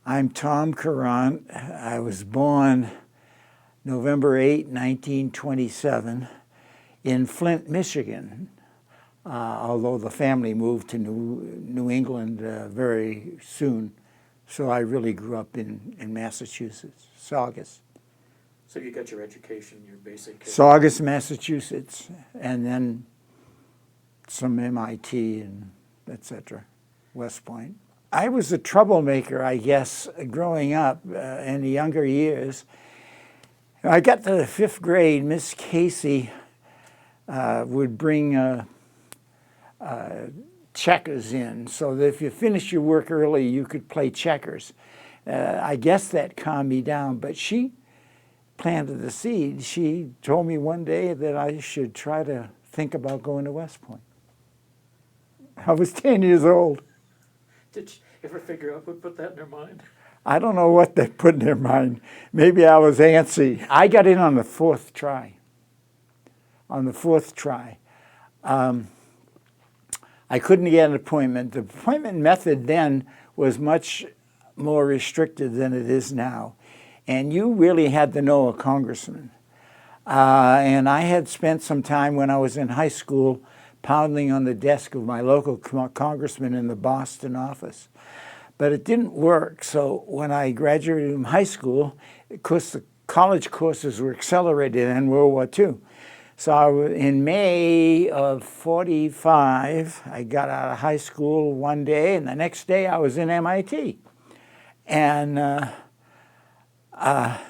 I'm Tom Courant. I was born November 8, 1927, in Flint, Michigan, although the family moved to New England very soon. So I really grew up in Massachusetts, Saugus. So you got your education, your basic... Saugus, Massachusetts, and then some MIT and etc., West Point. I was a troublemaker, I guess, growing up in the younger years. I got to the 5th grade, Miss Casey would bring checkers in, so that if you finished your work early, you could play checkers. I guess that calmed me down, but she planted the seed. She told me one day that I should try to think about going to West Point. I was 10 years old. Did you ever figure out who put that in their mind? I don't know what they put in their mind. Maybe I was antsy. I got in on the 4th try. On the 4th try. I couldn't get an appointment. The appointment method then was much more restricted than it is now. And you really had to know a congressman. And I had spent some time when I was in high school pounding on the desk of my local congressman in the Boston office. But it didn't work. So when I graduated from high school, of course the college courses were accelerated in World War II. So in May of '45, I got out of high school one day, and the next day I was in MIT. And I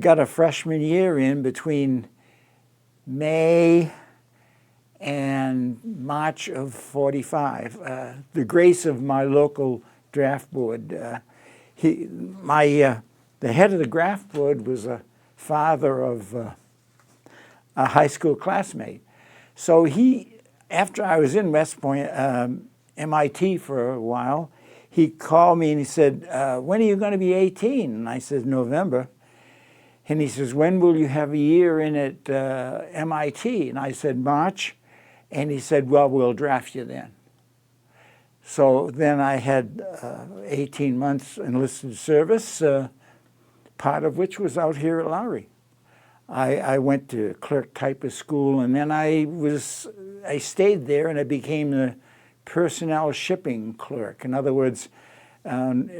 got a freshman year in between May and March of '45. The grace of my local draft board. The head of the draft board was a father of a high school classmate. So after I was in West Point, MIT for a while, he called me and he said, when are you going to be 18? And I said, November. And he says, when will you have a year in at MIT? And I said, March. And he said, well, we'll draft you then. So then I had 18 months enlisted service, part of which was out here at Lowry. I went to clerk typist school, and then I stayed there, and I became the personnel shipping clerk. In other words,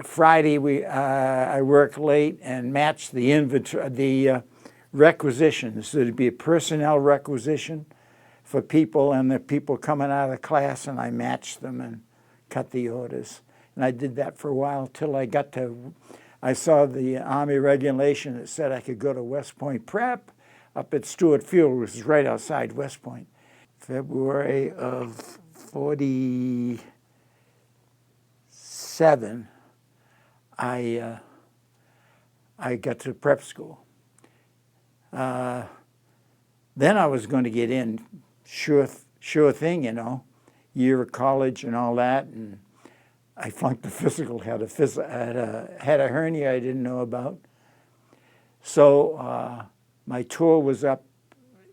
Friday I worked late and matched the requisitions. There'd be a personnel requisition for people, and the people coming out of class, and I matched them and cut the orders. And I did that for a while till I saw the Army regulation that said I could go to West Point Prep up at Stewart Field, which is right outside West Point. February of '47, I got to prep school. Then I was going to get in, sure thing, you know, year of college and all that, and I flunked the physical, had a hernia I didn't know about. So my tour was up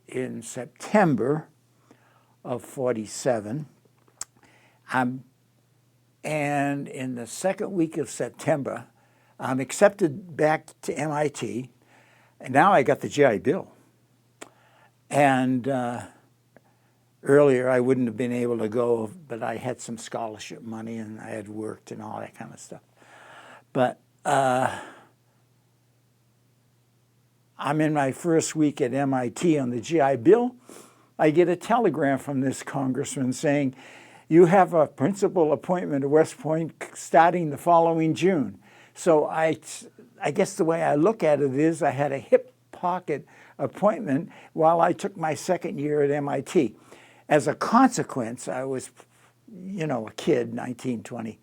in September of '47. And in the second week of September, I'm accepted back to MIT, and now I got the GI Bill. And earlier I wouldn't have been able to go, but I had some scholarship money and I had worked and all that kind of stuff. But I'm in my first week at MIT on the GI Bill. I get a telegram from this congressman saying, you have a principal appointment at West Point starting the following June. So I guess the way I look at it is I had a hip pocket appointment while I took my second year at MIT. As a consequence, I was, you know, a kid, 19, 20.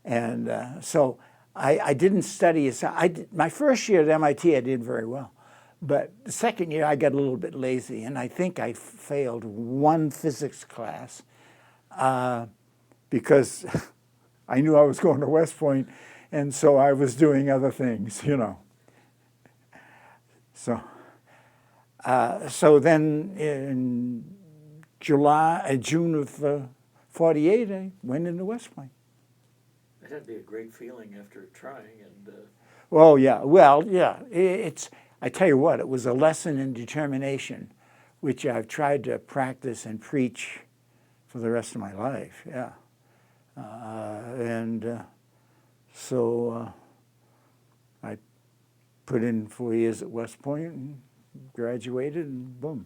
And so I didn't study my first year at MIT, I did very well. But the second year, I got a little bit lazy, and I think I failed one physics class because I knew I was going to West Point, and so I was doing other things, you know. So then in June of '48, I went into West Point. That'd be a great feeling after trying, and Oh, yeah. Well, yeah. I tell you what, it was a lesson in determination, which I've tried to practice and preach for the rest of my life. Yeah. So I put in 4 years at West Point and graduated, and boom.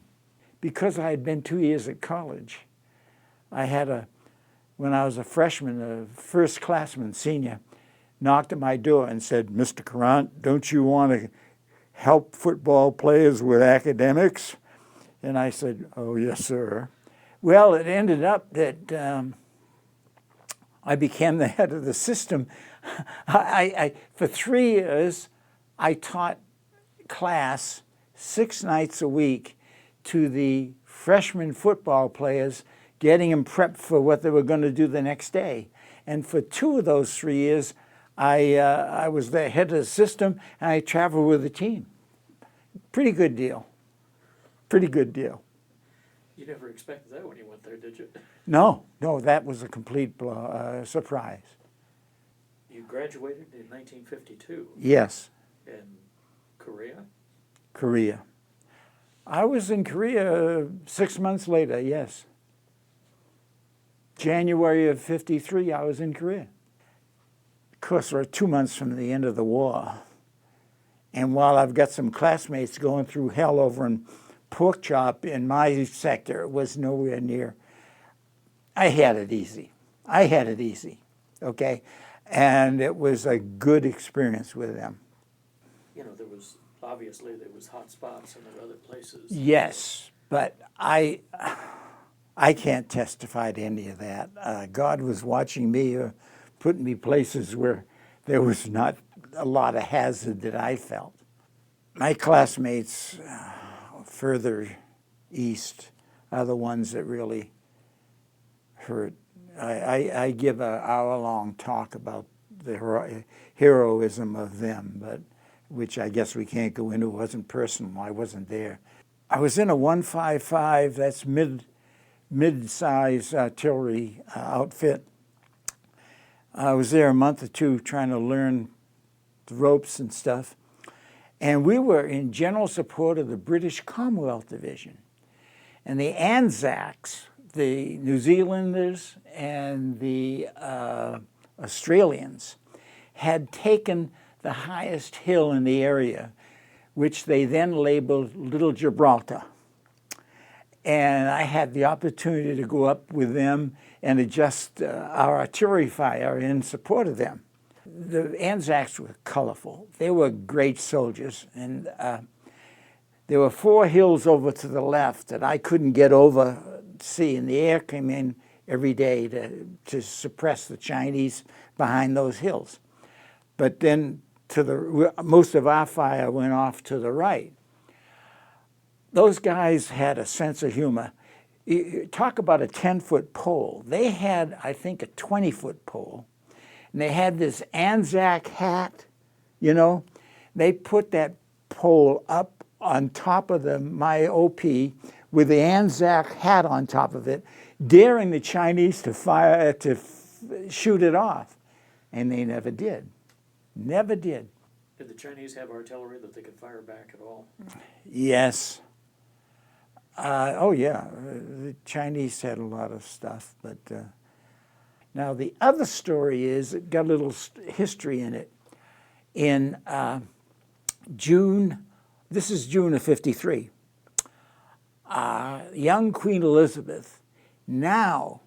Because I had been 2 years at college, when I was a freshman, a first classman, senior, knocked at my door and said, "Mr. Courant, don't you want to help football players with academics?" And I said, "Oh, yes, sir." Well, it ended up that I became the head of the system. For 3 years, I taught class 6 nights a week to the freshman football players, getting them prepped for what they were going to do the next day. And for 2 of those 3 years, I was the head of the system, and I traveled with the team. Pretty good deal. Pretty good deal. you never expected that when you went there, did you? No, that was a complete surprise. You graduated in 1952 Yes, in Korea? Korea. I was in Korea 6 months later, yes. January of '53, I was in Korea. Of course, we're 2 months from the end of the war. And while I've got some classmates going through hell over in pork chop in my sector, it was nowhere near. I had it easy. Okay? And it was a good experience with them. You know, there was hot spots and there were other places. Yes, but I can't testify to any of that. God was watching me, putting me places where there was not a lot of hazard that I felt. My classmates further east are the ones that really hurt. I give an hour-long talk about the heroism of them, but which I guess we can't go into. It wasn't personal. I wasn't there. I was in a 155, that's mid-size artillery outfit. I was there a month or two trying to learn the ropes and stuff. And we were in general support of the British Commonwealth Division. And the Anzacs, the New Zealanders and the Australians, had taken the highest hill in the area, which they then labeled Little Gibraltar. And I had the opportunity to go up with them and adjust our artillery fire in support of them. The Anzacs were colorful. They were great soldiers. And there were 4 hills over to the left that I couldn't get over, see, and the air came in every day to suppress the Chinese behind those hills. But then most of our fire went off to the right. Those guys had a sense of humor. Talk about a 10-foot pole. They had, I think, a 20-foot pole. And they had this Anzac hat, you know. They put that pole up on top of my OP with the Anzac hat on top of it, daring the Chinese to shoot it off. And they never did. Never did. Did the Chinese have artillery that they could fire back at all? Yes. Oh, yeah. The Chinese had a lot of stuff. But now the other story is, it got a little history in it. In June, this is June of '53, young Queen Elizabeth now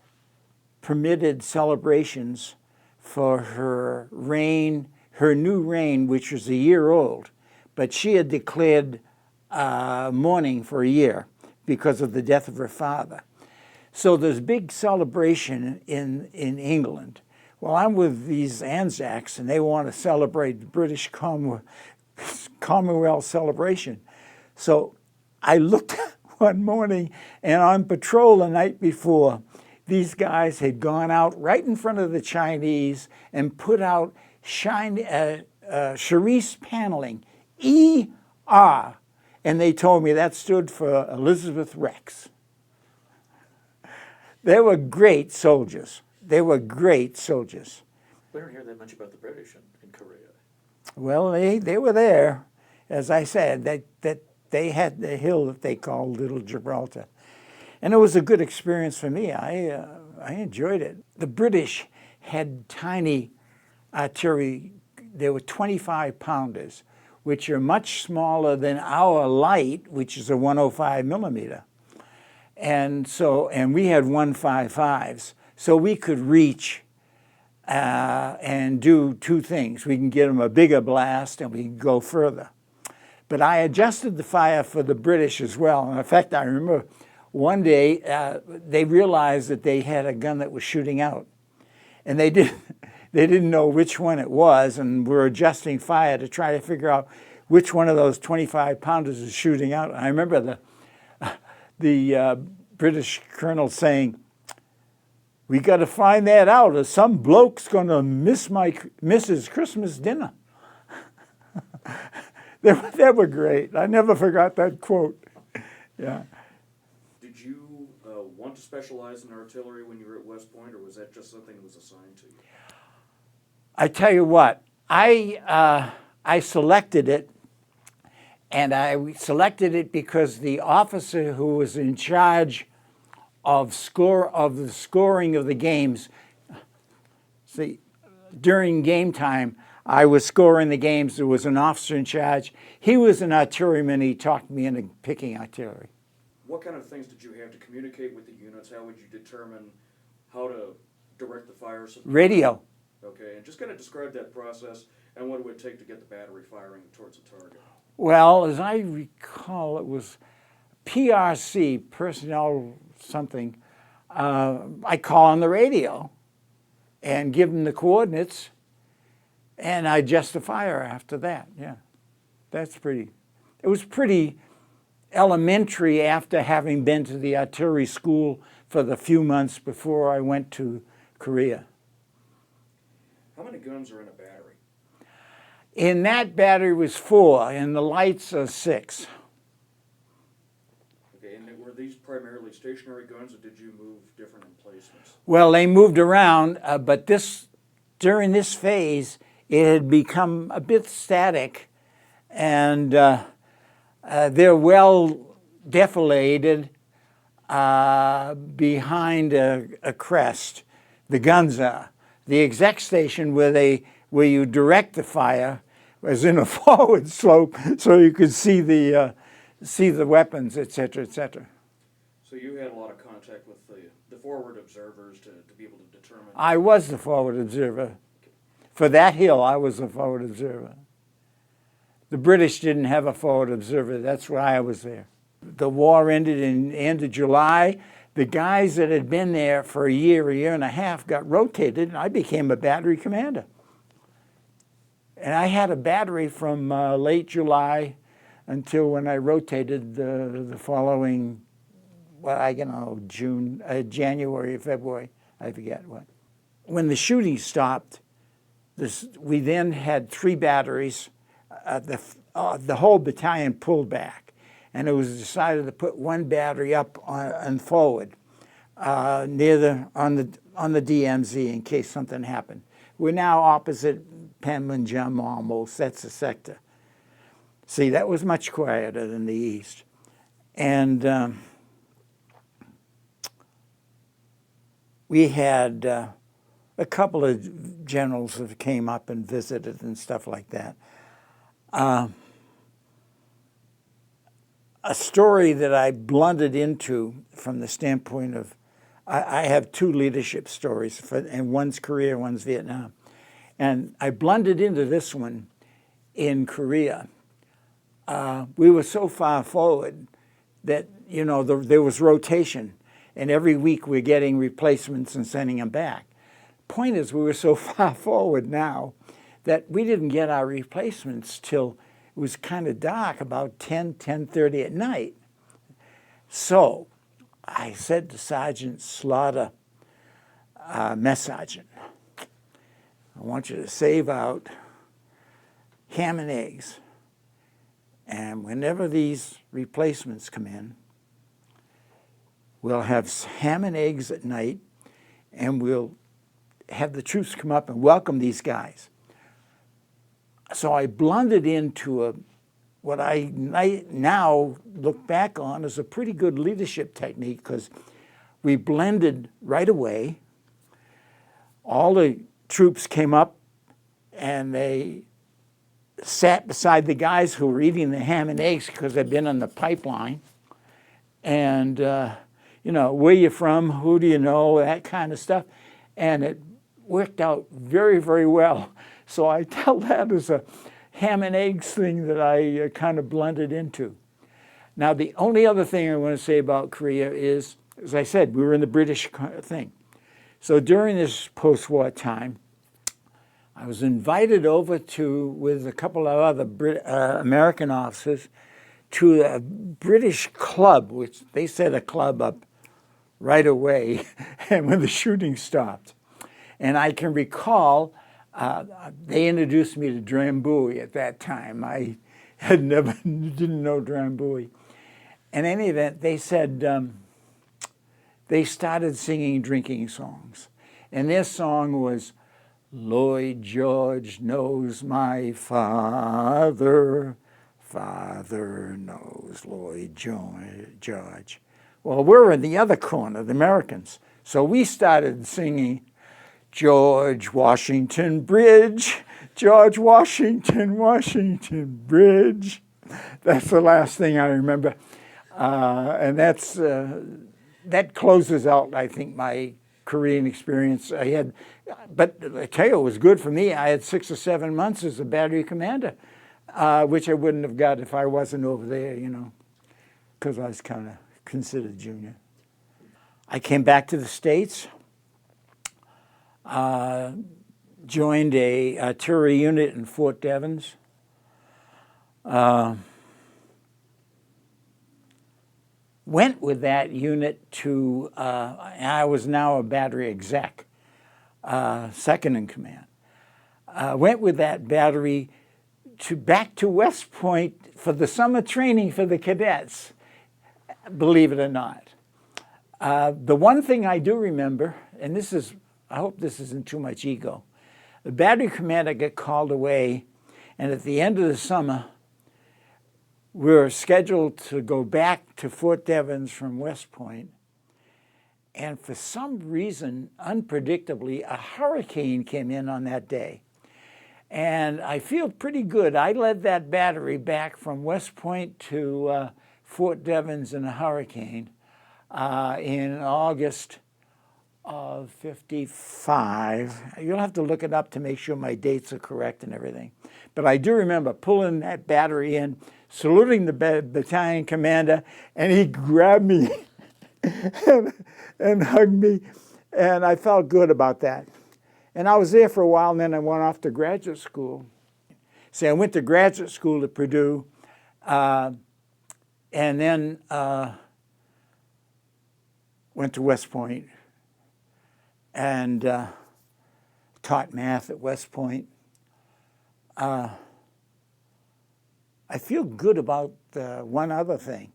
permitted celebrations for her reign, her new reign, which was a year old, but she had declared mourning for a year because of the death of her father. So there's big celebration in England. Well, I'm with these Anzacs, and they want to celebrate the British Commonwealth celebration. So I looked one morning, and on patrol the night before, these guys had gone out right in front of the Chinese and put out Charisse paneling, ER, and they told me that stood for Elizabeth Rex. They were great soldiers. They were great soldiers. We don't hear that much about the British in Korea. Well, they were there, as I said, that they had the hill that they called Little Gibraltar. And it was a good experience for me. I enjoyed it. The British had tiny artillery. They were 25-pounders, which are much smaller than our light, which is a 105 millimeter. And we had 155s, so we could reach and do two things. We can get them a bigger blast, and we can go further. But I adjusted the fire for the British as well. In fact, I remember one day they realized that they had a gun that was shooting out, and they didn't know which one it was, and we're adjusting fire to try to figure out which one of those 25-pounders is shooting out. And I remember the British colonel saying, "We got to find that out, or some bloke's going to miss his Christmas dinner." They were great. I never forgot that quote. Yeah. Did you want to specialize in artillery when you were at West Point, or was that just something that was assigned to you? I tell you what, I selected it, and I selected it because the officer who was in charge of the scoring of the games, see, during game time, I was scoring the games. There was an officer in charge. He was an artilleryman. He talked me into picking artillery. What kind of things did you have to communicate with the units? How would you determine how to direct the fire support? Radio. Okay, and just kind of describe that process and what it would take to get the battery firing towards a target. Well, as I recall, it was PRC, personnel something. I call on the radio and give them the coordinates, and I adjust the fire after that. Yeah, it was pretty elementary after having been to the artillery school for the few months before I went to Korea. How many guns are in a battery? In that battery was 4, and the lights are 6. Okay, and were these primarily stationary guns, or did you move different emplacements? Well, they moved around, but during this phase, it had become a bit static, and they're well defilated behind a crest. The guns are. The exec station where you direct the fire was in a forward slope, so you could see the weapons, et cetera, et cetera. So you had a lot of contact with the forward observers to be able to determine. I was the forward observer. For that hill, I was the forward observer. The British didn't have a forward observer. That's why I was there. The war ended in the end of July. The guys that had been there for a year and a half got rotated, and I became a battery commander. And I had a battery from late July until when I rotated the following, January or February, I forget what. When the shooting stopped, we then had 3 batteries. The whole battalion pulled back, and it was decided to put 1 battery up and forward on the DMZ in case something happened. We're now opposite Panmunjom almost. That's the sector. See, that was much quieter than the east. And we had a couple of generals that came up and visited and stuff like that. A story that I blundered into from the standpoint of, I have 2 leadership stories, and one's Korea, one's Vietnam. And I blundered into this one in Korea. We were so far forward that, there was rotation, and every week we're getting replacements and sending them back. Point is, we were so far forward now that we didn't get our replacements till it was kind of dark, about 10:30 at night. So I said to Sergeant Slaughter, Mess Sergeant, I want you to save out ham and eggs. And whenever these replacements come in, we'll have ham and eggs at night, and we'll have the troops come up and welcome these guys. So I blended into what I now look back on as a pretty good leadership technique, because we blended right away. All the troops came up and they sat beside the guys who were eating the ham and eggs because they'd been on the pipeline. And, where you from, who do you know, that kind of stuff. And it worked out very, very well. So I tell that as a ham and eggs thing that I kind of blended into. Now, the only other thing I want to say about Korea is, as I said, we were in the British thing. So during this post-war time, I was invited over with a couple of other American officers to a British club, which they set a club up right away and when the shooting stopped. And I can recall they introduced me to Drambuie at that time. I didn't know Drambuie. In any event, they said they started singing drinking songs. And their song was, Lloyd George knows my father, father knows Lloyd George. Well, we're in the other corner, the Americans. So we started singing, George Washington Bridge, George Washington, Washington Bridge. That's the last thing I remember. And that closes out, I think, my Korean experience. But I tell you, it was good for me. I had 6 or 7 months as a battery commander, which I wouldn't have got if I wasn't over there, because I was kind of considered junior. I came back to the States, joined a artillery unit in Fort Devens. Went with that unit to, I was now a battery exec, second in command. Went with that battery back to West Point for the summer training for the cadets, believe it or not. The one thing I do remember, and I hope this isn't too much ego, the battery commander got called away, and at the end of the summer, we were scheduled to go back to Fort Devens from West Point, and for some reason, unpredictably, a hurricane came in on that day. And I feel pretty good. I led that battery back from West Point to Fort Devens in a hurricane in August of '55. You'll have to look it up to make sure my dates are correct and everything. But I do remember pulling that battery in, saluting the battalion commander, and he grabbed me and hugged me, and I felt good about that. And I was there for a while, and then I went off to graduate school. So I went to graduate school at Purdue, and then went to West Point and taught math at West Point. I feel good about one other thing.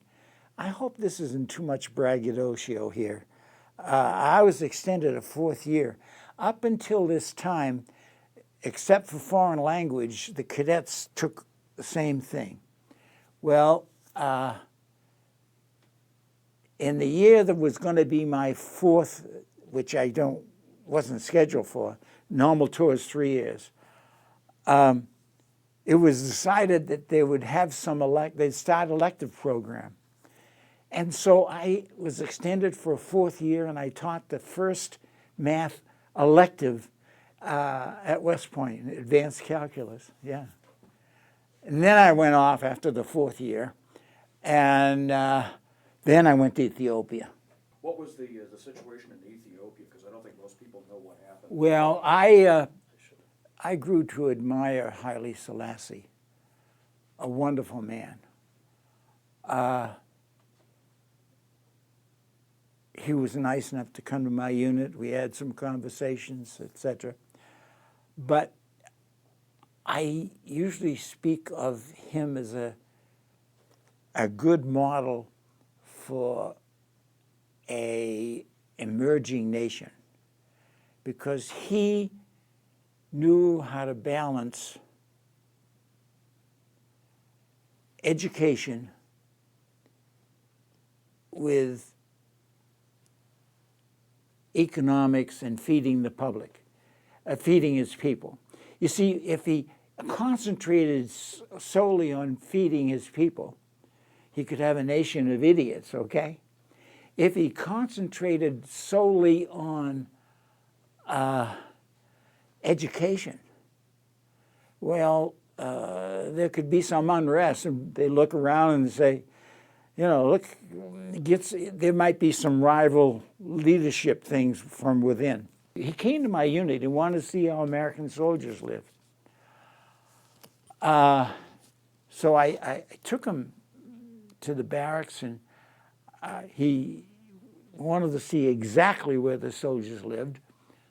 I hope this isn't too much braggadocio here. I was extended a 4th year. Up until this time, except for foreign language, the cadets took the same thing. Well, in the year that was going to be my 4th, which I wasn't scheduled for, normal tour is 3 years, it was decided that they would have they'd start elective program. And so I was extended for a 4th year, and I taught the first math elective at West Point, advanced calculus, yeah. And then I went off after the 4th year, and then I went to Ethiopia. What was the situation in Ethiopia? Because I don't think most people know what happened. Well, I grew to admire Haile Selassie, a wonderful man. He was nice enough to come to my unit. We had some conversations, etc. But I usually speak of him as a good model for an emerging nation. because he knew how to balance education with economics and feeding the public, feeding his people. You see, if he concentrated solely on feeding his people, he could have a nation of idiots, okay? If he concentrated solely on education, well, there could be some unrest, and they look around and say, you know, look, there might be some rival leadership things from within. He came to my unit and wanted to see how American soldiers lived. So I took him to the barracks, and he wanted to see exactly where the soldiers lived.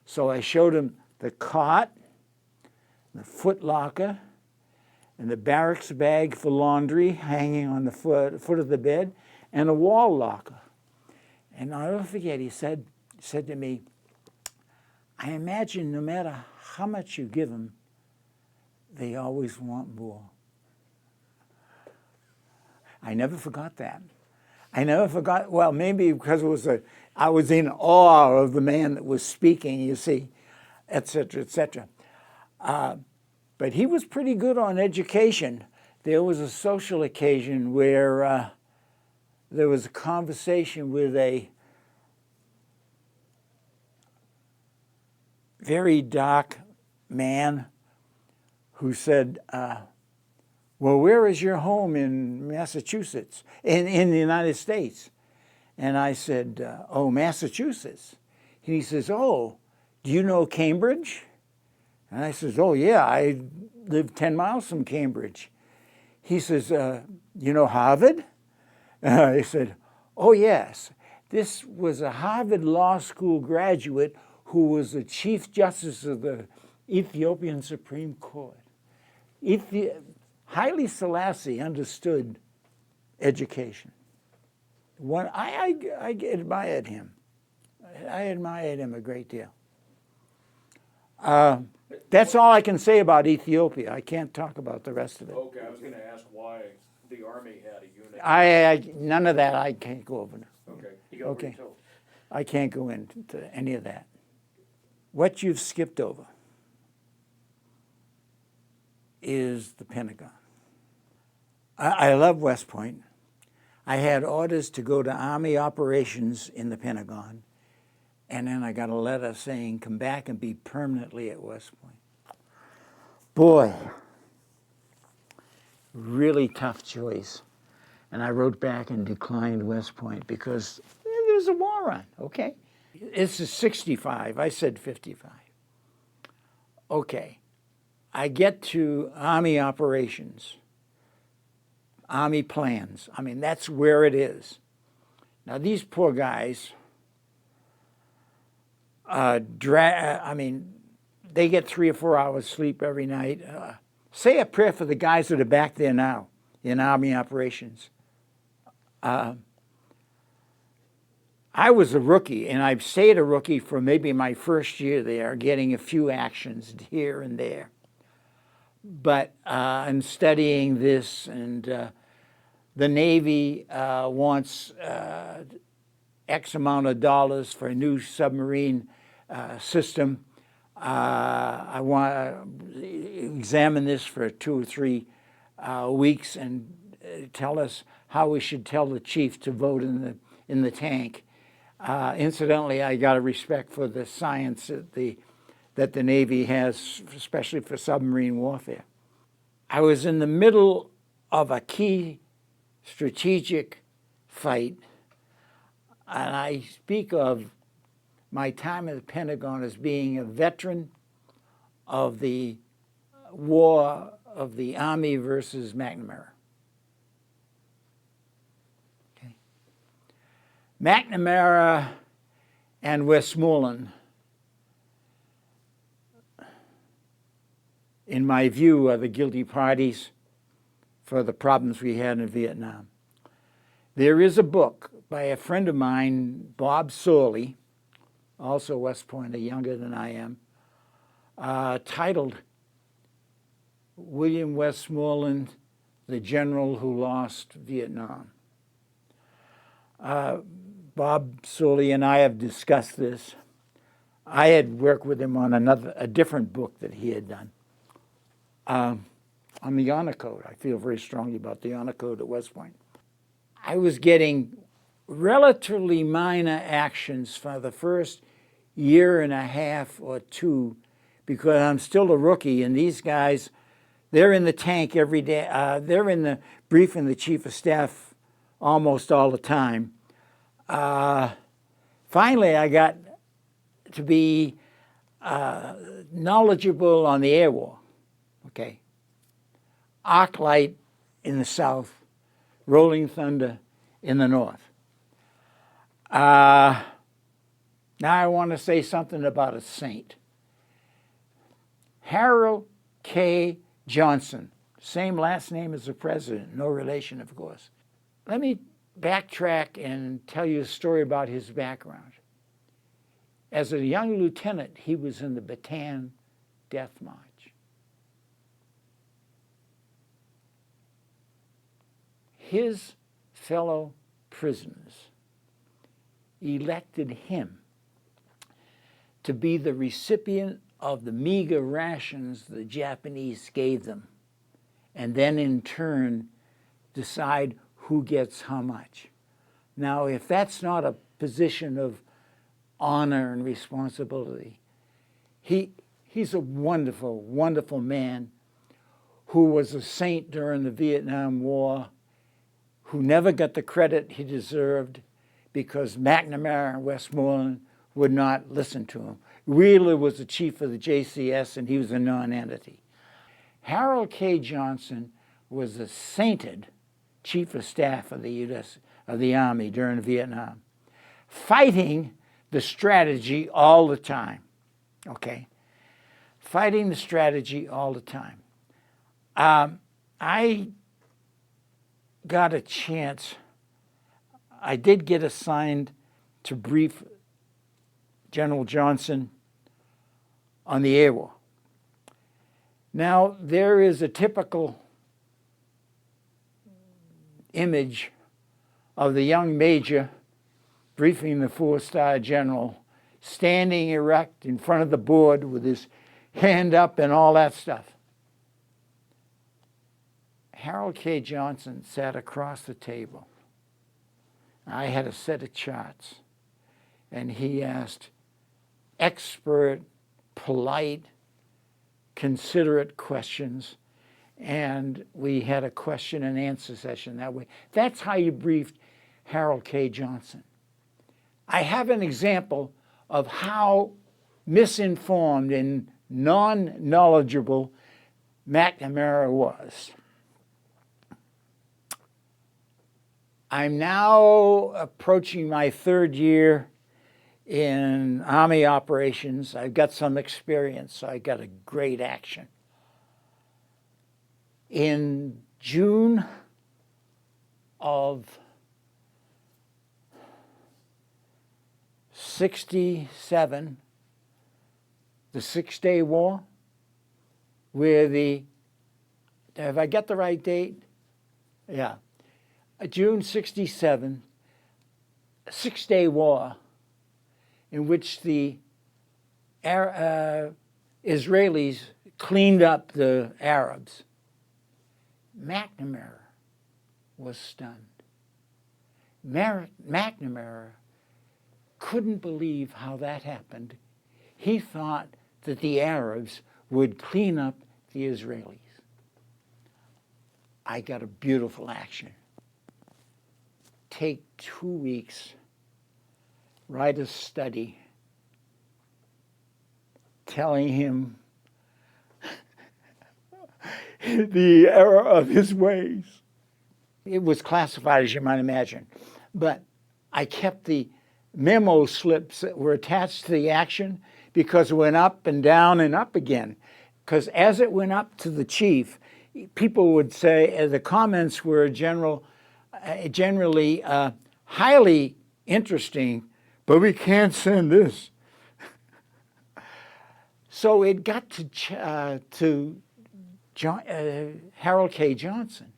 So I showed him the cot, the foot locker, and the barracks bag for laundry hanging on the foot of the bed, and a wall locker. And I'll never forget, he said to me, I imagine no matter how much you give them, they always want more. I never forgot that. I never forgot, well, maybe because I was in awe of the man that was speaking, you see, et cetera, et cetera. But he was pretty good on education. There was a social occasion where there was a conversation with a very dark man who said, well, where is your home in Massachusetts, in the United States? And I said, oh, Massachusetts. And he says, oh, do you know Cambridge? And I says, oh, yeah, I live 10 miles from Cambridge. He says, you know Harvard? I said, oh, yes. This was a Harvard Law School graduate who was the Chief Justice of the Ethiopian Supreme Court. Haile Selassie understood education. I admired him. I admired him a great deal. That's all I can say about Ethiopia. I can't talk about the rest of it. Okay, I was going to ask why the Army had a unit. None of that I can't go over. Okay. You got Okay. retold. I can't go into any of that. What you've skipped over is the Pentagon. I love West Point. I had orders to go to Army operations in the Pentagon, and then I got a letter saying, come back and be permanently at West Point. Boy, really tough choice. And I wrote back and declined West Point because there was a war on, okay? This is 65. I said 55. Okay. I get to Army operations, Army plans. I mean, that's where it is. Now, these poor guys, they get 3 or 4 hours sleep every night. Say a prayer for the guys that are back there now in Army operations. I was a rookie, and I've stayed a rookie for maybe my first year there, getting a few actions here and there. But I'm studying this, and the Navy wants X amount of dollars for a new submarine system. I want to examine this for 2 or 3 weeks and tell us how we should tell the chief to vote in the tank. Incidentally, I got a respect for the science that the Navy has, especially for submarine warfare. I was in the middle of a key strategic fight, and I speak of my time at the Pentagon as being a veteran of the war of the Army versus McNamara. Okay. McNamara and Westmoreland, in my view, are the guilty parties for the problems we had in Vietnam. There is a book by a friend of mine, Bob Sorley, also West Pointer, younger than I am, titled William Westmoreland, the General Who Lost Vietnam. Bob Sully and I have discussed this. I had worked with him on a different book that he had done on the honor code. I feel very strongly about the honor code at West Point. I was getting relatively minor actions for the first year and a half or two because I'm still a rookie, and these guys, they're in the tank every day. They're in the briefing the chief of staff almost all the time. Finally, I got to be knowledgeable on the air war, okay? Arc Light in the south, Rolling Thunder in the north. Now I want to say something about a saint. Harold K. Johnson, same last name as the president, no relation, of course. Let me backtrack and tell you a story about his background. As a young lieutenant, he was in the Bataan Death March. His fellow prisoners elected him to be the recipient of the meager rations the Japanese gave them, and then in turn decide who gets how much. Now, if that's not a position of honor and responsibility, he's a wonderful, wonderful man who was a saint during the Vietnam War, who never got the credit he deserved because McNamara and Westmoreland would not listen to him. Wheeler was the chief of the JCS, and he was a non-entity. Harold K. Johnson was a sainted chief of staff of the Army during Vietnam, fighting the strategy all the time, okay? Fighting the strategy all the time. I got a chance. I did get assigned to brief General Johnson on the air war. Now, there is a typical image of the young major briefing the four-star general, standing erect in front of the board with his hand up and all that stuff. Harold K. Johnson sat across the table. I had a set of charts, and he asked expert, polite, considerate questions, and we had a question and answer session that way. That's how you briefed Harold K. Johnson. I have an example of how misinformed and non-knowledgeable McNamara was. I'm now approaching my third year in Army operations. I've got some experience, so I got a great action. In June of 1967, the Six-Day War, where have I got the right date? Yeah. June 1967, Six-Day War, in which the Israelis cleaned up the Arabs. McNamara was stunned. McNamara couldn't believe how that happened. He thought that the Arabs would clean up the Israelis. I got a beautiful action. Take 2 weeks, write a study telling him the error of his ways. It was classified, as you might imagine, but I kept the memo slips that were attached to the action because it went up and down and up again. Because as it went up to the chief, people would say, the comments were generally highly interesting, but we can't send this. So it got to Harold K. Johnson,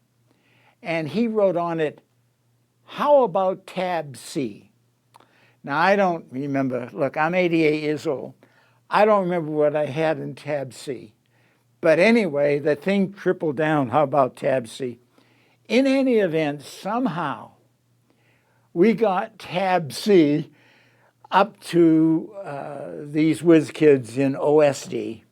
and he wrote on it, "How about tab C?" Now, I don't remember. Look, I'm 88 years old. I don't remember what I had in tab C. But anyway, the thing tripled down. How about tab C? In any event, somehow we got tab C up to these whiz kids in OSD.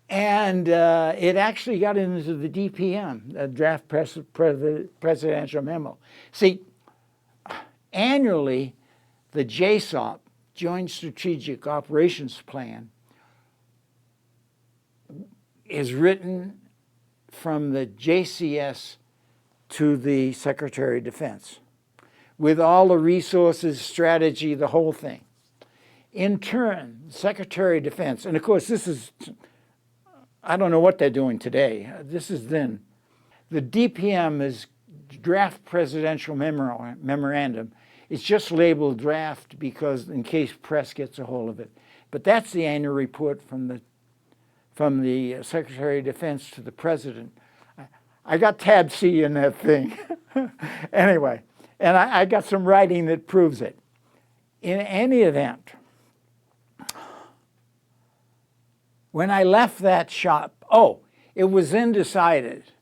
And it actually got into the DPM, the draft presidential memo. See, annually, the JSOP, Joint Strategic Operations Plan, is written from the JCS to the Secretary of Defense, with all the resources, strategy, the whole thing. In turn, Secretary of Defense, and of course this is, I don't know what they're doing today. This is then. The DPM is Draft Presidential Memorandum. It's just labeled draft because in case press gets a hold of it. But that's the annual report from the Secretary of Defense to the President. I got tab C in that thing. Anyway, and I got some writing that proves it. In any event, when I left that shop, it was then decided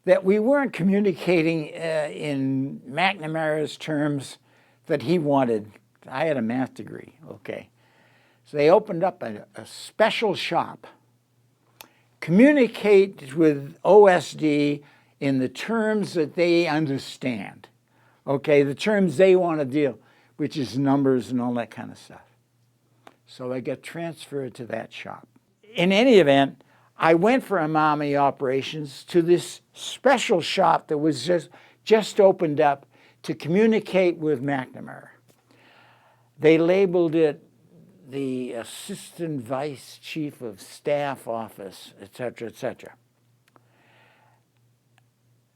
that we weren't communicating in McNamara's terms that he wanted. I had a math degree, okay. So they opened up a special shop, communicate with OSD in the terms that they understand, okay, the terms they want to deal, which is numbers and all that kind of stuff. So I got transferred to that shop. In any event, I went from Army operations to this special shop that was just opened up to communicate with McNamara. They labeled it the Assistant Vice Chief of Staff Office, et cetera, et cetera.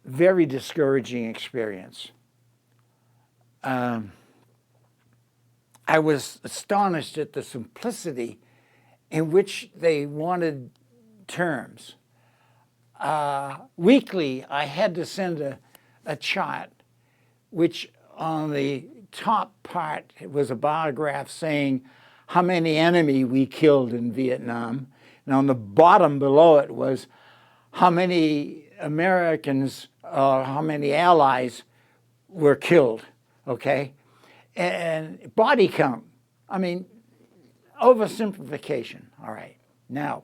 Very discouraging experience. I was astonished at the simplicity in which they wanted terms. Weekly, I had to send a chart, which on the top part was a bar graph saying how many enemy we killed in Vietnam. And on the bottom below it was how many Americans or how many allies were killed, okay? And body count. I mean, oversimplification, all right. Now,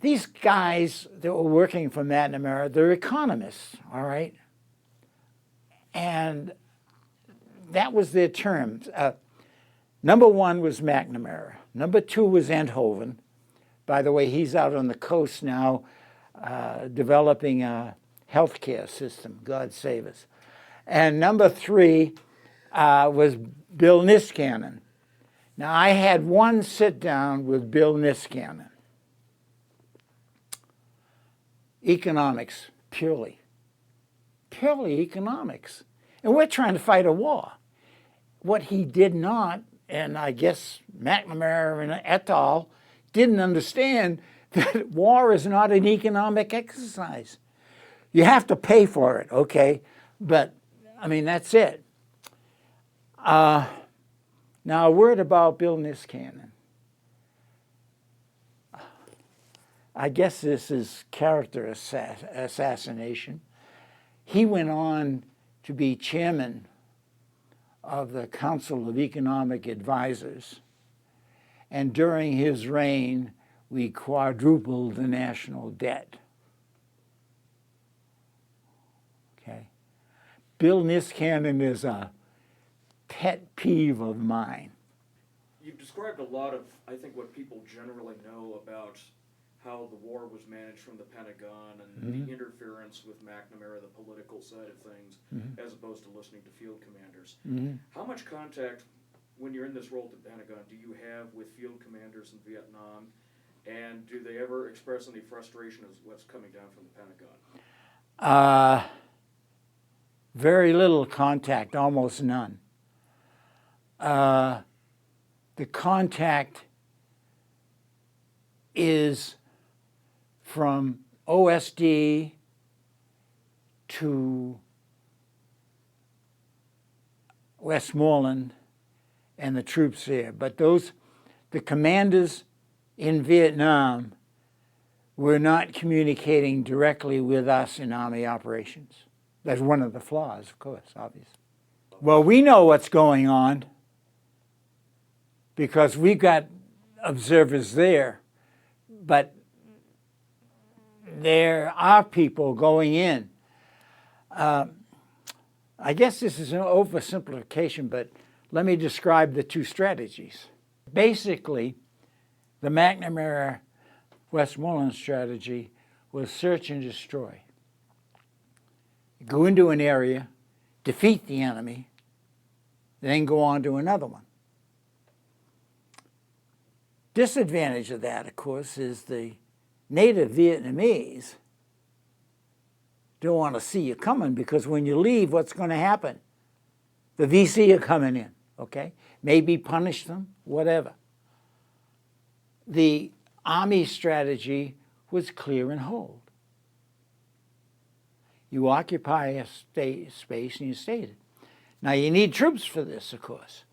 these guys that were working for McNamara, they're economists, all right? And that was their terms. Number one was McNamara. Number two was Enthoven. By the way, he's out on the coast now developing a healthcare system, God save us. And number three was Bill Niskanen. Now, I had one sit down with Bill Niskanen. Economics, purely economics. And we're trying to fight a war. What he did not, and I guess McNamara and et al. Didn't understand that war is not an economic exercise. You have to pay for it, okay? But, I mean, that's it. Now, a word about Bill Niskanen. I guess this is character assassination. He went on to be chairman of the Council of Economic Advisors. And during his reign, we quadrupled the national debt. Okay. Bill Niskanen is a pet peeve of mine. You've described a lot of, I think, what people generally know about how the war was managed from the Pentagon and the interference with McNamara, the political side of things, as opposed to listening to field commanders. How much contact, when you're in this role at the Pentagon, do you have with field commanders in Vietnam? And do they ever express any frustration as what's coming down from the Pentagon? Very little contact, almost none. The contact is from OSD to Westmoreland and the troops there. But the commanders in Vietnam were not communicating directly with us in Army operations. That's one of the flaws, of course, obviously. Well, we know what's going on because we've got observers there, but there are people going in. I guess this is an oversimplification, but let me describe the two strategies. Basically, the McNamara-Westmoreland strategy was search and destroy. Go into an area, defeat the enemy, then go on to another one. Disadvantage of that, of course, is the native Vietnamese don't want to see you coming, because when you leave, what's going to happen? The VC are coming in, okay? Maybe punish them, whatever. The Army strategy was clear and hold. You occupy a space and you stay it. Now, you need troops for this, of course.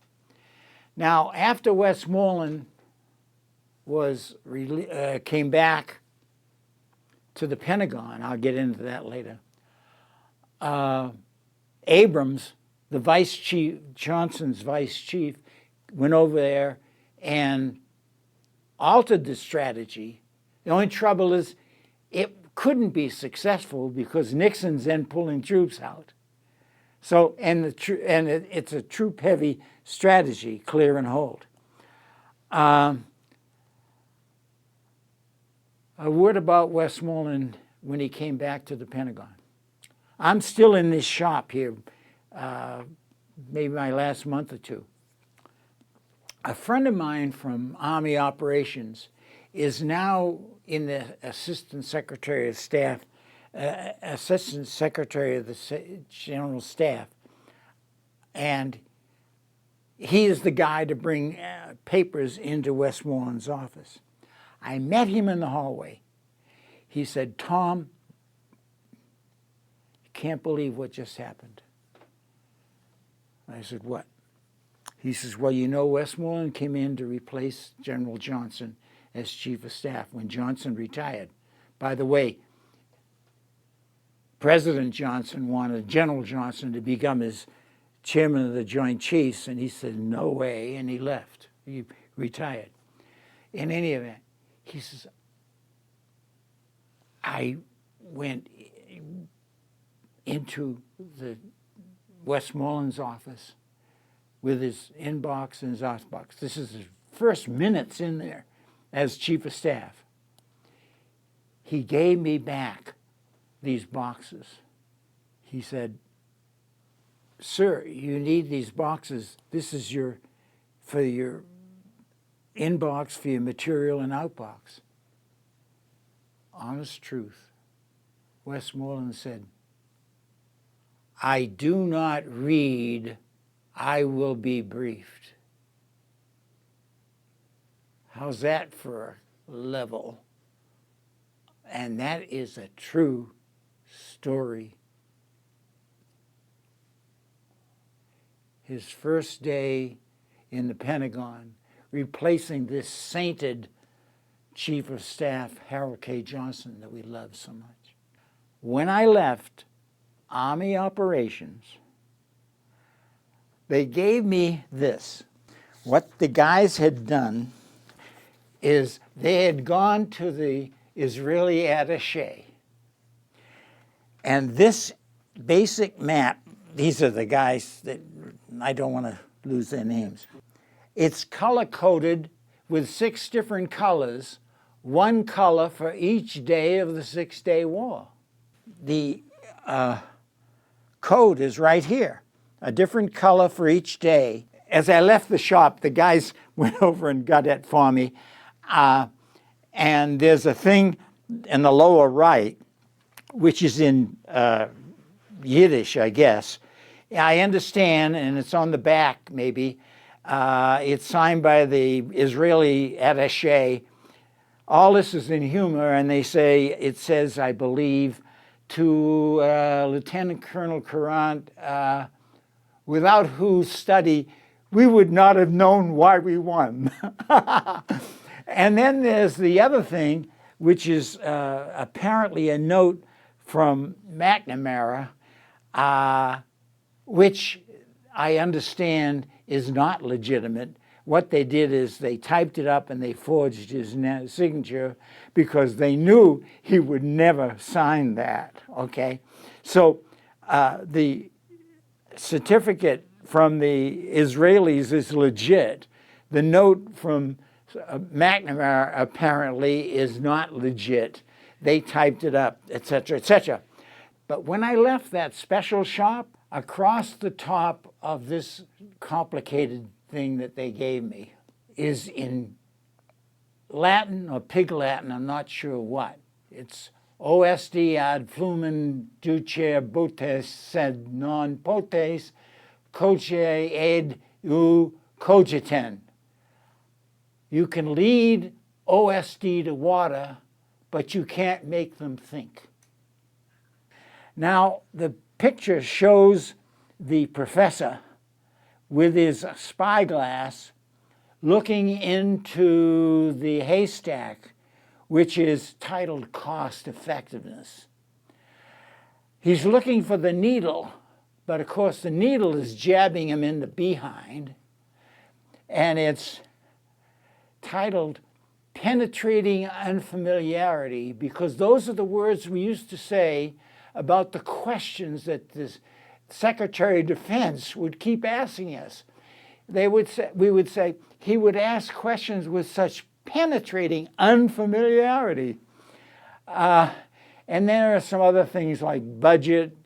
Now, after Westmoreland came back to the Pentagon, I'll get into that later, Abrams, the vice chief, Johnson's vice chief, went over there and altered the strategy. The only trouble is it couldn't be successful because Nixon's then pulling troops out. So, it's a troop-heavy strategy, clear and hold. A word about Westmoreland when he came back to the Pentagon. I'm still in this shop here, maybe my last month or two. A friend of mine from Army Operations is now in the Assistant Secretary of Staff, Assistant Secretary of the General Staff, and he is the guy to bring papers into Westmoreland's office. I met him in the hallway. He said, "Tom, you can't believe what just happened." I said, "What?" He says, "Well, you know, Westmoreland came in to replace General Johnson as Chief of Staff when Johnson retired. By the way, President Johnson wanted General Johnson to become his chairman of the Joint Chiefs, and he said, no way, and he left. He retired. In any event, he says, I went into the Westmoreland's office with his inbox and his outbox. This is his first minutes in there as Chief of Staff. He gave me back these boxes. He said, sir, you need these boxes. This is for your inbox, for your material and outbox. Honest truth. Westmoreland said, I do not read, I will be briefed. How's that for a level? And that is a true story. His first day in the Pentagon, replacing this sainted Chief of Staff, Harold K. Johnson, that we love so much. When I left Army Operations, they gave me this. What the guys had done is they had gone to the Israeli attaché. And this basic map, these are the guys that I don't want to lose their names. It's color-coded with 6 different colors, one color for each day of the Six-Day War. The code is right here, a different color for each day. As I left the shop, the guys went over and got it for me. And there's a thing in the lower right, which is in Yiddish, I guess. I understand, and it's on the back maybe. It's signed by the Israeli attaché. all this is in humor, and they say, it says, I believe, to Lieutenant Colonel Courant, without whose study we would not have known why we won. And then there's the other thing, which is apparently a note from McNamara, which I understand is not legitimate. What they did is they typed it up and they forged his signature because they knew he would never sign that, okay? So the certificate from the Israelis is legit. The note from McNamara apparently is not legit. They typed it up, etc., etc. But when I left that special shop, across the top of this complicated thing that they gave me is in Latin or Pig Latin, I'm not sure what. It's OSD ad flumen duce botes sed non potes coce ed u cogiten. You can lead OSD to water, but you can't make them think. Now, the picture shows the professor with his spyglass looking into the haystack, which is titled Cost Effectiveness. He's looking for the needle, but of course the needle is jabbing him in the behind, and it's titled Penetrating Unfamiliarity, because those are the words we used to say about the questions that this Secretary of Defense would keep asking us. We would say, he would ask questions with such penetrating unfamiliarity. And there are some other things like budget,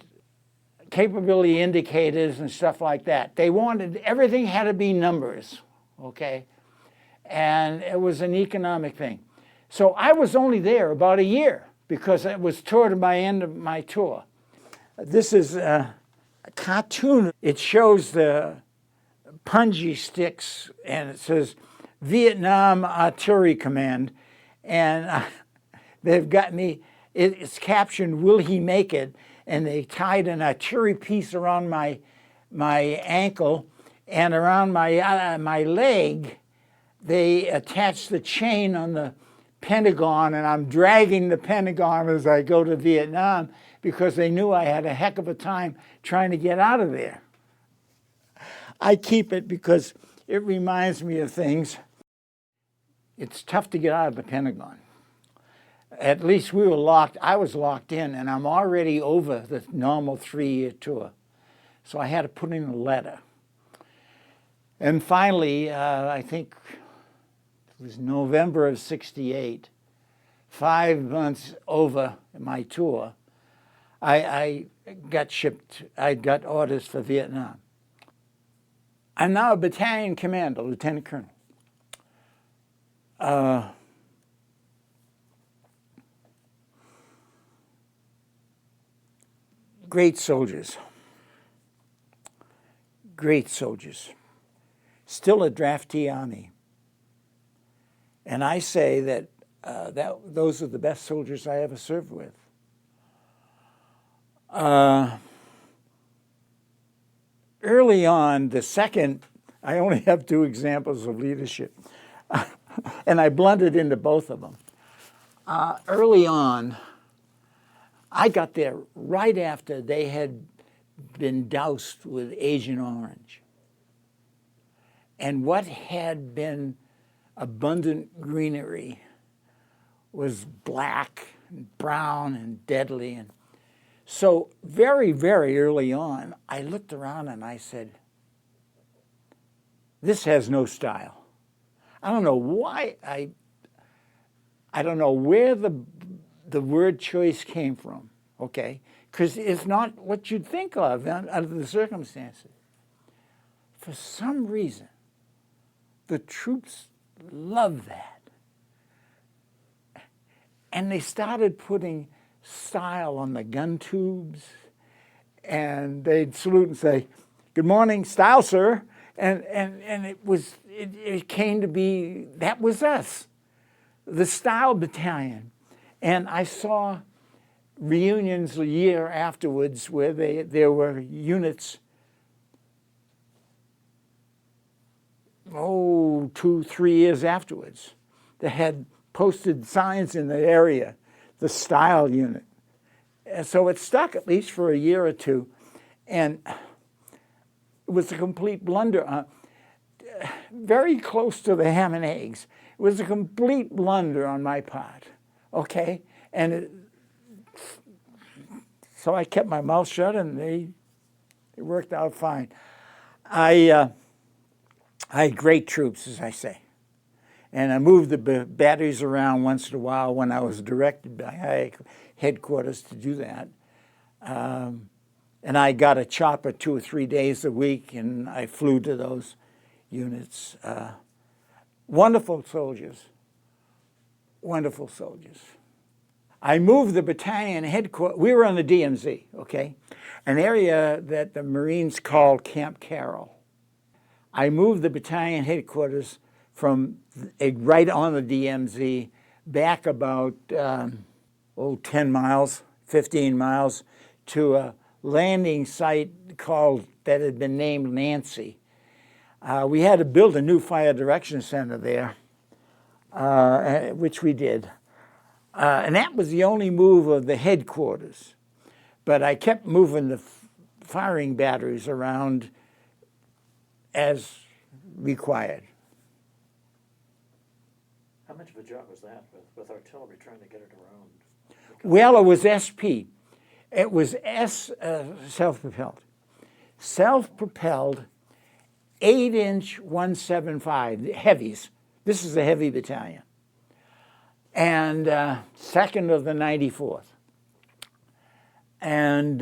capability indicators, and stuff like that. They wanted, everything had to be numbers, okay? And it was an economic thing. So I was only there about a year because it was toward my end of my tour. This is a cartoon. It shows the punji sticks, and it says Vietnam Artillery Command, and they've got me, it's captioned, will he make it? And they tied an artillery piece around my ankle, and around my leg, they attached the chain on the Pentagon, and I'm dragging the Pentagon as I go to Vietnam because they knew I had a heck of a time trying to get out of there. I keep it because it reminds me of things. It's tough to get out of the Pentagon. At least we were locked, I was locked in, and I'm already over the normal 3-year tour. So I had to put in a letter. And finally, I think it was November of '68, 5 months over my tour, I got shipped, I got orders for Vietnam. I'm now a battalion commander, lieutenant colonel. Great soldiers. Great soldiers. Still a draftee army. And I say that, those are the best soldiers I ever served with. Early on, I only have 2 examples of leadership, and I blended into both of them. Early on, I got there right after they had been doused with Agent Orange. And what had been abundant greenery was black and brown and deadly. And so very, very early on, I looked around and I said, this has no style. I don't know why, I don't know where the word choice came from, okay? Because it's not what you'd think of under the circumstances. For some reason, the troops loved that. And they started putting style on the gun tubes, and they'd salute and say, "Good morning, style, sir." And it came to be, that was us. the Style Battalion, and I saw reunions a year afterwards where there were units, 2, 3 years afterwards, that had posted signs in the area, the Style unit. And so it stuck at least for a year or two, and it was a complete blunder. Very close to the ham and eggs. It was a complete blunder on my part, okay? And so I kept my mouth shut, and it worked out fine. I had great troops, as I say. And I moved the batteries around once in a while when I was directed by headquarters to do that. And I got a chopper 2 or 3 days a week, and I flew to those units. Wonderful soldiers. Wonderful soldiers. I moved the battalion headquarters. We were on the DMZ, okay? An area that the Marines called Camp Carroll. I moved the battalion headquarters from right on the DMZ back about 10 miles, 15 miles, to a landing site that had been named Nancy. We had to build a new fire direction center there, which we did. And that was the only move of the headquarters. But I kept moving the firing batteries around as required. How much of a job was that with artillery trying to get it around? Well, it was SP. It was self-propelled. Self-propelled 8-inch 175, heavies. This is a heavy battalion. And second of the 94th. And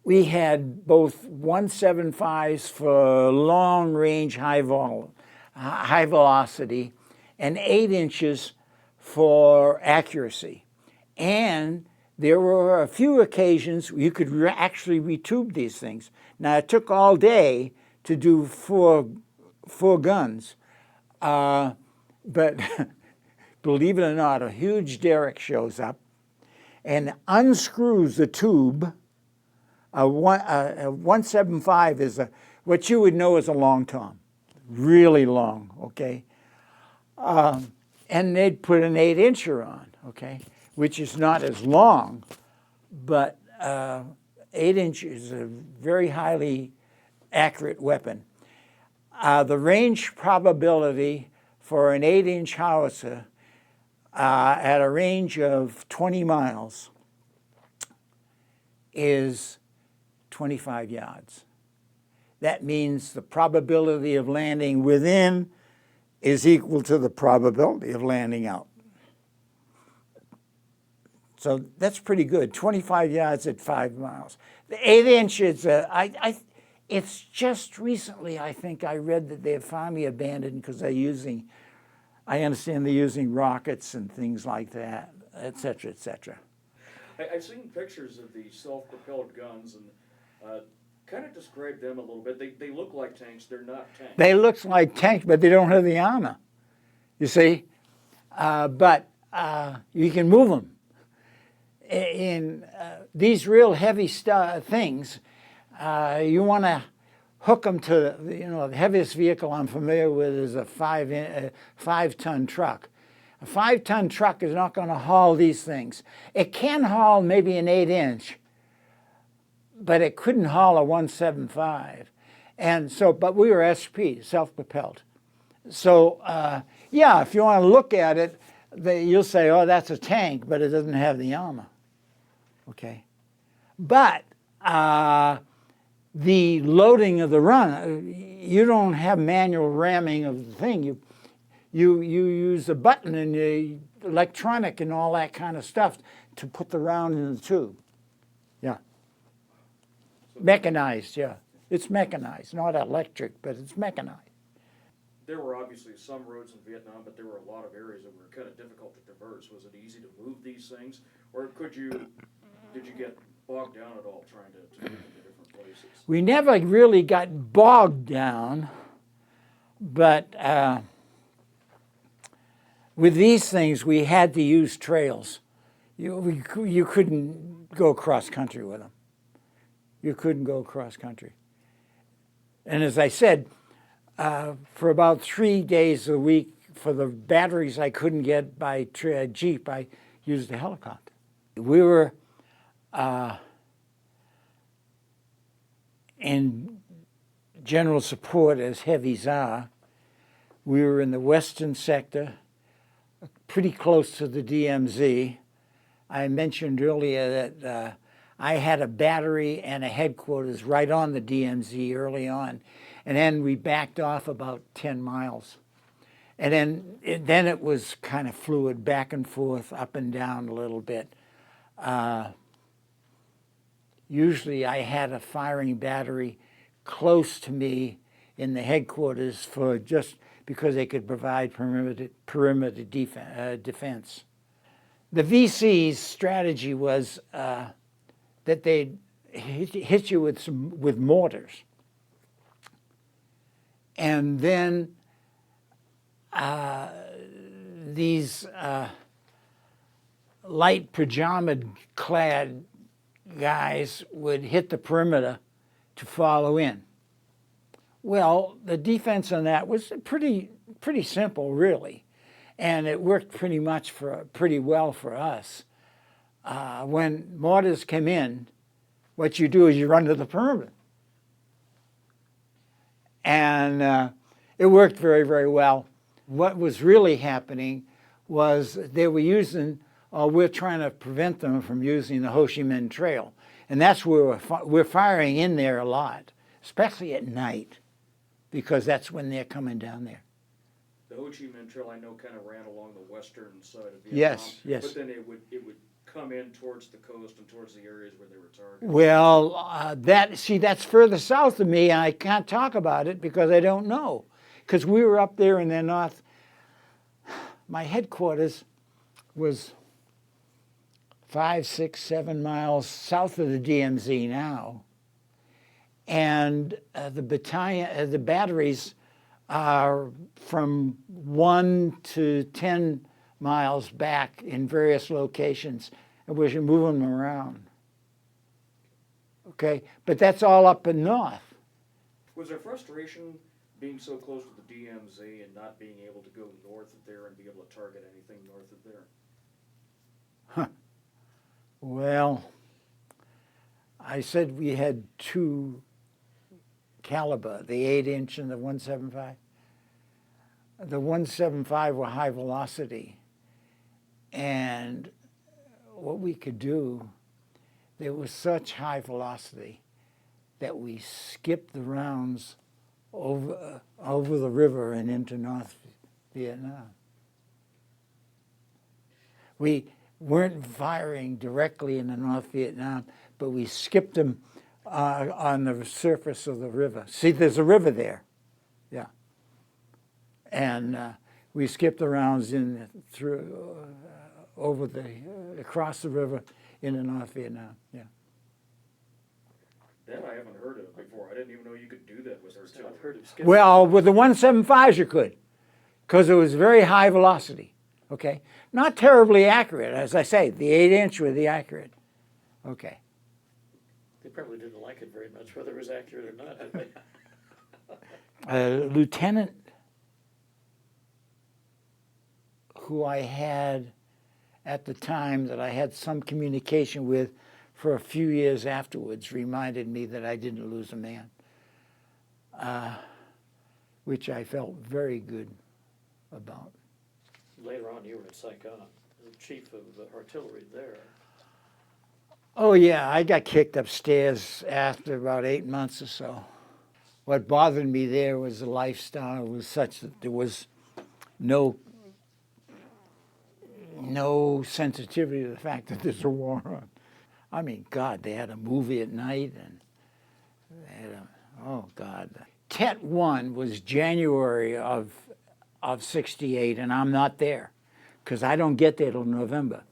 we had both 175s for long-range high velocity and 8 inches for accuracy. And there were a few occasions you could actually retube these things. Now, it took all day to do four guns, but believe it or not, a huge derrick shows up and unscrews the tube. A 175 is what you would know as a long tom, really long, okay? And they'd put an 8-incher on, okay, which is not as long, but 8 inches is a very highly accurate weapon. The range probability for an 8-inch howitzer at a range of 20 miles is 25 yards. That means the probability of landing within is equal to the probability of landing out. So that's pretty good, 25 yards at 5 miles. The 8-inch is, it's just recently, I think, I read that they've finally abandoned because I understand they're using rockets and things like that, et cetera, et cetera. I've seen pictures of these self-propelled guns and kind of describe them a little bit. They look like tanks. They're not tanks. They look like tanks, but they don't have the armor, you see. But you can move them. In these real heavy things, you want to hook them to, the heaviest vehicle I'm familiar with is a 5-ton truck. A 5-ton truck is not going to haul these things. It can haul maybe an 8-inch, but it couldn't haul a 175. And so, but we were SP, self-propelled. So, yeah, if you want to look at it, you'll say, oh, that's a tank, but it doesn't have the armor. Okay. But the loading of the run, you don't have manual ramming of the thing. You use a button and the electronic and all that kind of stuff to put the round in the tube. Yeah. Mechanized, yeah. It's mechanized, not electric, but it's mechanized. There were obviously some roads in Vietnam, but there were a lot of areas that were kind of difficult to traverse. Was it easy to move these things, or did you get bogged down at all trying to move into different places? We never really got bogged down, but With these things, we had to use trails. You couldn't go cross country with them. You couldn't go cross country. And as I said, for about 3 days a week, for the batteries I couldn't get by Jeep, I used a helicopter. We were in general support, as heavies are. We were in the western sector, pretty close to the DMZ. I mentioned earlier that I had a battery and a headquarters right on the DMZ early on, and then we backed off about 10 miles. And then it was kind of fluid, back and forth, up and down a little bit. Usually I had a firing battery close to me in the headquarters for just because they could provide perimeter defense. The VC's strategy was that they'd hit you with mortars. And then these light pajama-clad guys would hit the perimeter to follow in. Well, the defense on that was pretty simple, really, and it worked pretty well for us. When mortars come in, what you do is you run to the perimeter, and it worked very, very well. What was really happening was they were using, or we're trying to prevent them from using the Ho Chi Minh Trail, and that's where we're firing in there a lot, especially at night, because that's when they're coming down there. The Ho Chi Minh Trail, I know, kind of ran along the western side of Vietnam. Yes. But then it would come in towards the coast and towards the areas where they were targeted. Well, that's further south of me, and I can't talk about it because I don't know. Because we were up there in the north. My headquarters was 5, 6, 7 miles south of the DMZ now. And the batteries are from 1 to 10 miles back in various locations, and we're moving them around. Okay, but that's all up in north. Was there frustration being so close to the DMZ and not being able to go north of there and be able to target anything north of there? Well, I said we had 2 caliber, the 8-inch and the 175. The 175 were high velocity, and what we could do, there was such high velocity that we skipped the rounds over the river and into North Vietnam. We weren't firing directly into North Vietnam, but we skipped them on the surface of the river. See, there's a river there, yeah. And we skipped the rounds across the river into North Vietnam, yeah. That I haven't heard of before. I didn't even know you could do that with artillery. I've heard of skipping. Well, with the 175s you could, because it was very high velocity, okay? Not terribly accurate, as I say, the 8-inch were the accurate, okay. They probably didn't like it very much, whether it was accurate or not, did they? A lieutenant who I had at the time that I had some communication with for a few years afterwards reminded me that I didn't lose a man, which I felt very good about. Later on, you were at Saigon, the chief of artillery there. Oh yeah, I got kicked upstairs after about 8 months or so. What bothered me there was the lifestyle was such that there was no sensitivity to the fact that there's a war on. I mean, God, they had a movie at night, and they had oh God. Tet 1 was January of 68, and I'm not there, because I don't get there till November.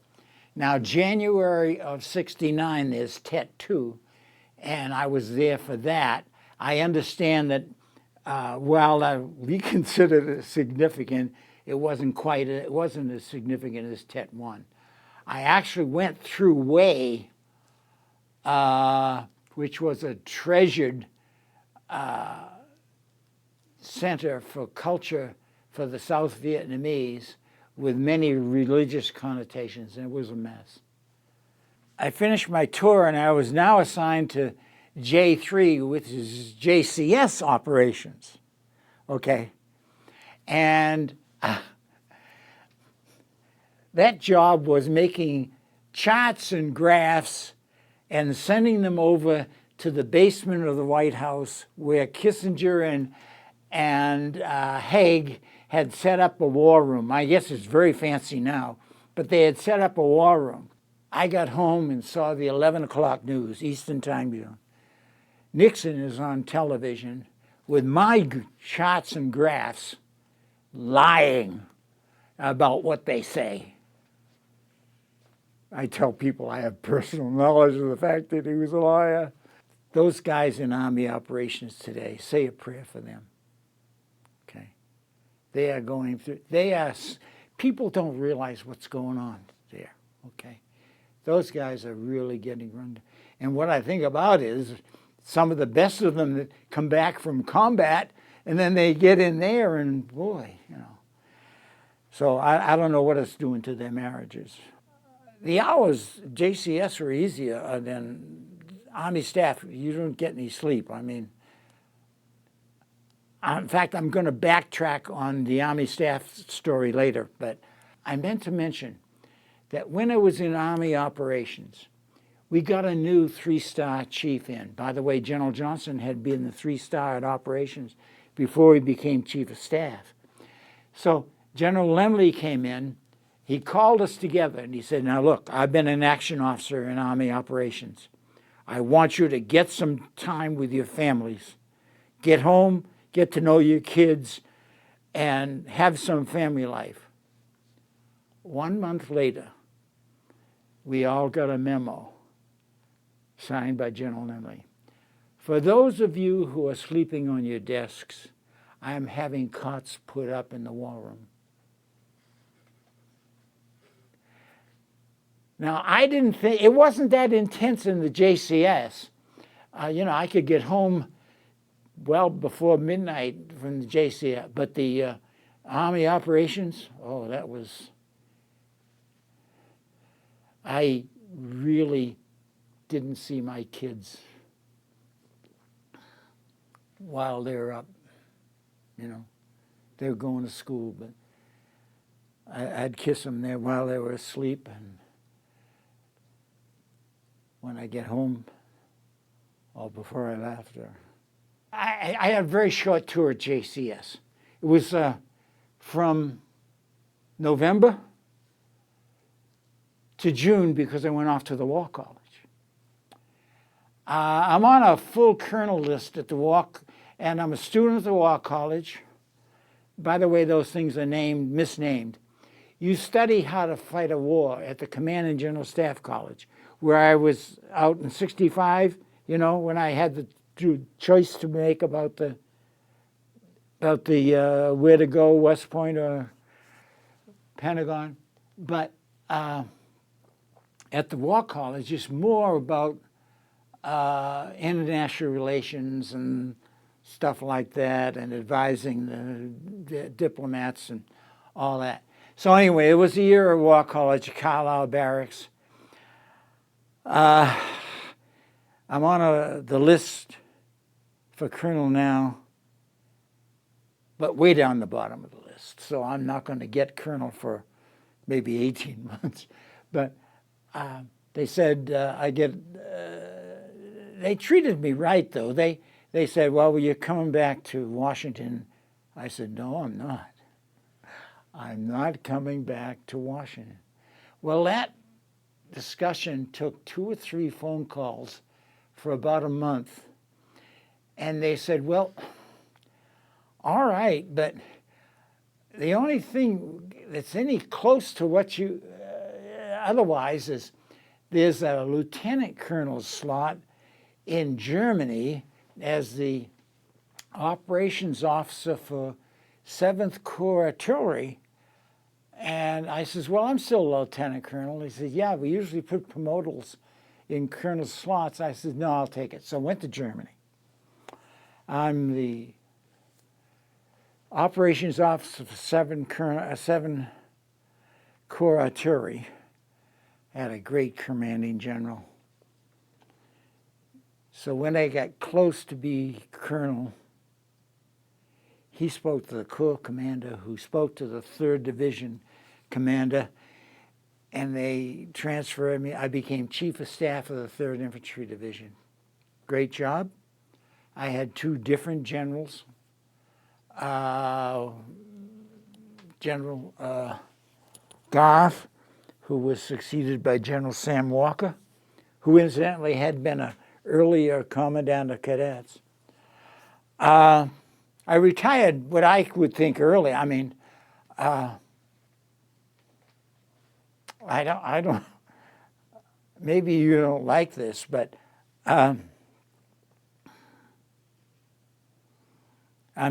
Now, January of 69, there's Tet 2, and I was there for that. I understand that while we considered it significant, it wasn't as significant as Tet 1. I actually went through Way, which was a treasured center for culture for the South Vietnamese with many religious connotations, and it was a mess. I finished my tour, and I was now assigned to J3, which is JCS operations, okay? And that job was making charts and graphs and sending them over to the basement of the White House where Kissinger and Haig had set up a war room. I guess it's very fancy now, but they had set up a war room. I got home and saw the 11 o'clock news, Eastern Time Zone. Nixon is on television with my charts and graphs lying about what they say. I tell people I have personal knowledge of the fact that he was a liar. Those guys in Army operations today, say a prayer for them. Okay? They are going through, people don't realize what's going on there. Okay? Those guys are really getting run down. And what I think about is some of the best of them that come back from combat, and then they get in there and boy, you know. So I don't know what it's doing to their marriages. The hours, JCS, are easier than Army staff. You don't get any sleep. I mean, in fact, I'm going to backtrack on the Army staff story later, but I meant to mention that when I was in Army operations, we got a new 3-star chief in. By the way, General Johnson had been the 3-star at operations before he became chief of staff. So General Lemley came in. He called us together and he said, now look, I've been an action officer in Army operations. I want you to get some time with your families. Get home, get to know your kids, and have some family life. 1 month later, we all got a memo signed by General Lemley. For those of you who are sleeping on your desks, I am having cots put up in the war room. Now, I didn't think, it wasn't that intense in the JCS. You know, I could get home well before midnight from the JCS, but the Army operations, oh, that was, I really didn't see my kids while they were up. You know, they were going to school, but I'd kiss them there while they were asleep, and when I get home, or before I left, or I had a very short tour at JCS. It was from November to June because I went off to the War College. I'm on a full colonel list at the War, and I'm a student at the War College. By the way, those things are misnamed. You study how to fight a war at the Command and General Staff College, where I was out in '65, you know, when I had the choice to make about the where to go, West Point or Pentagon. But at the War College, it's more about international relations and stuff like that, and advising the diplomats and all that. So anyway, it was a year at War College, Carlisle Barracks. I'm on the list for colonel now, but way down the bottom of the list. So I'm not going to get colonel for maybe 18 months. But they said they treated me right, though. They said, well, you're coming back to Washington. I said, no, I'm not. I'm not coming back to Washington. Well, that discussion took 2 or 3 phone calls for about a month. And they said, well, all right, but the only thing that's any close to what you otherwise is there's a lieutenant colonel slot in Germany as the operations officer for 7th Corps Artillery And I says, well, I'm still a lieutenant colonel. He says, yeah, we usually put promotals in colonel slots. I said, no, I'll take it. So I went to Germany. I'm the operations officer for 7 Corps Artillery. Had a great commanding general. So when I got close to be colonel, he spoke to the Corps commander, who spoke to the 3rd Division commander, and they transferred me. I became chief of staff of the 3rd Infantry Division. Great job. I had 2 different generals. General Garth, who was succeeded by General Sam Walker, who incidentally had been an earlier commandant of cadets. I retired what I would think early. I mean, I don't, maybe you don't like this, but I'm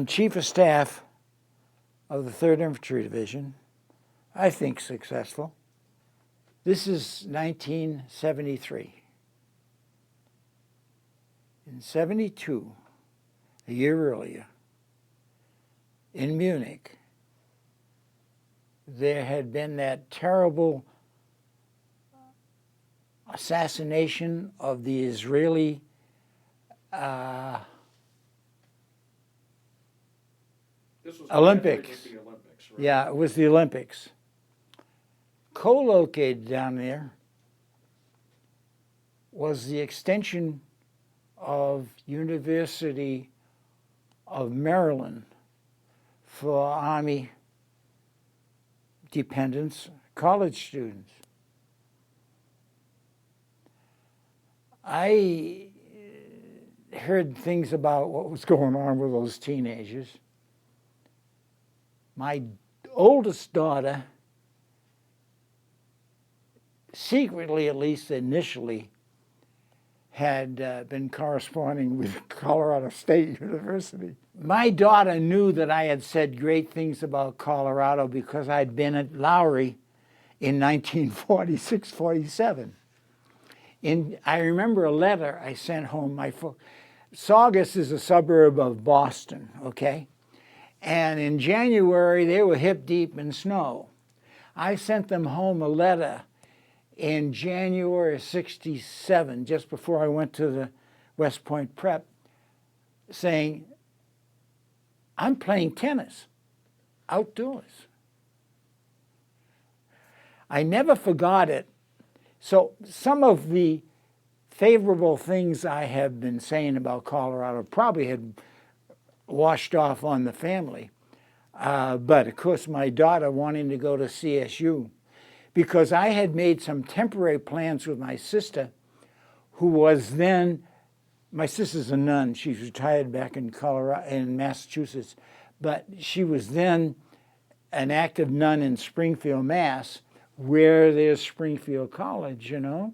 chief of staff of the 3rd Infantry Division. I think successful. This is 1973. In 72, a year earlier, in Munich, there had been that terrible assassination of the Israeli This was Olympics. the Olympics, right? Yeah, it was the Olympics. Co-located down there was the extension of University of Maryland for Army dependents, college students. I heard things about what was going on with those teenagers. My oldest daughter, secretly at least initially, had been corresponding with Colorado State University. My daughter knew that I had said great things about Colorado because I'd been at Lowry in 1946-47. I remember a letter I sent home. Saugus is a suburb of Boston, okay? And in January, they were hip deep in snow. I sent them home a letter in January of '67, just before I went to the West Point Prep, saying, I'm playing tennis outdoors. I never forgot it. So some of the favorable things I have been saying about Colorado probably had washed off on the family. But of course, my daughter wanting to go to CSU, because I had made some temporary plans with my sister, who was then, my sister's a nun. She's retired back in Massachusetts, but she was then an active nun in Springfield, Mass, where there's Springfield College, you know.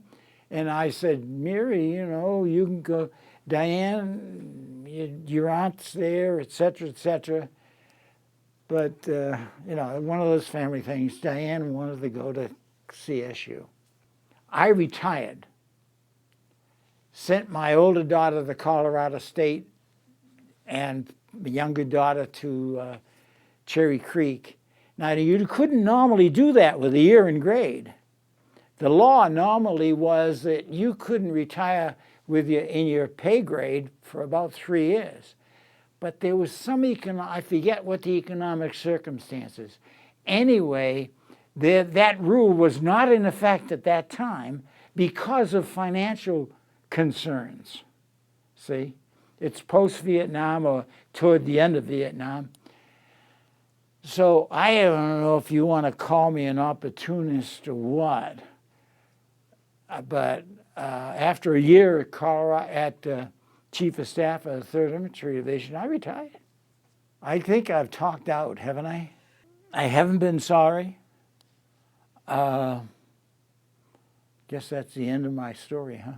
And I said, Mary, you know, you can go, Diane, your aunt's there, et cetera, et cetera. But, you know, one of those family things, Diane wanted to go to CSU. I retired, sent my older daughter to Colorado State and the younger daughter to Cherry Creek. Now, you couldn't normally do that with a year in grade. The law normally was that you couldn't retire in your pay grade for about 3 years. But there was some I forget what the economic circumstances. Anyway, that rule was not in effect at that time because of financial concerns. See? It's post-Vietnam or toward the end of Vietnam. So I don't know if you want to call me an opportunist or what, but after a year at Colorado, Chief of Staff of the 3rd Infantry Division, I retired. I think I've talked out, haven't I? I haven't been sorry. Guess that's the end of my story, huh?